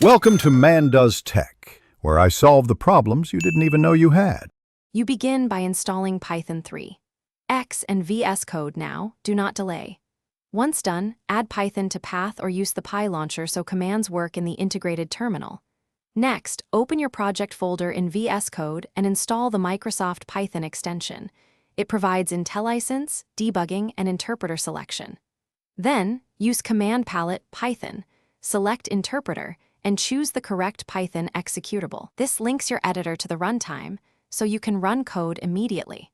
Welcome to Man Does Tech, where I solve the problems you didn't even know you had. You begin by installing Python 3. X and VS Code now, do not delay. Once done, add Python to path or use the Py launcher so commands work in the integrated terminal. Next, open your project folder in VS Code and install the Microsoft Python extension. It provides IntelliSense, debugging, and interpreter selection. Then, use Command Palette Python, select Interpreter, and choose the correct Python executable. This links your editor to the runtime, so you can run code immediately.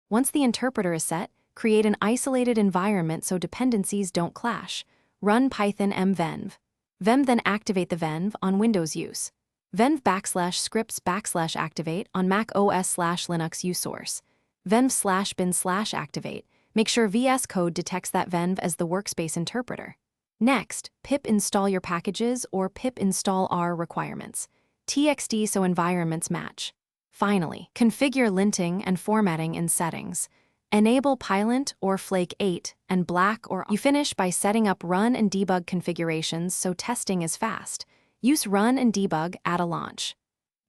Once the interpreter is set, create an isolated environment so dependencies don't clash. Run Python mvenv. Venv then activate the venv on Windows use. Venv /scripts /activate on Mac OS /Linux usource. Venv /bin /activate. Make sure VS Code detects that venv as the workspace interpreter. Next, pip install your packages or pip install R requirements. TXT so environments match. Finally, configure linting and formatting in settings. Enable Pylance or Flake 8 and black or you finish by setting up run and debug configurations so testing is fast. Use run and debug at a launch.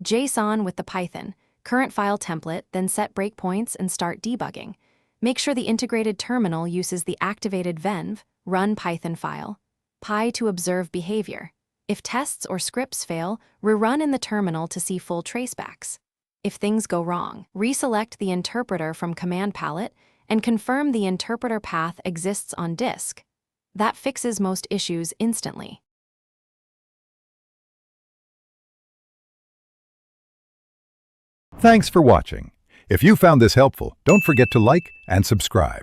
JSON with the Python, current file template, then set breakpoints and start debugging. Make sure the integrated terminal uses the activated venv, run Python file, Py to observe behavior. If tests or scripts fail, rerun in the terminal to see full tracebacks. If things go wrong, reselect the interpreter from Command Palette and confirm the interpreter path exists on disk. That fixes most issues instantly. Thanks for watching. If you found this helpful, don't forget to like and subscribe.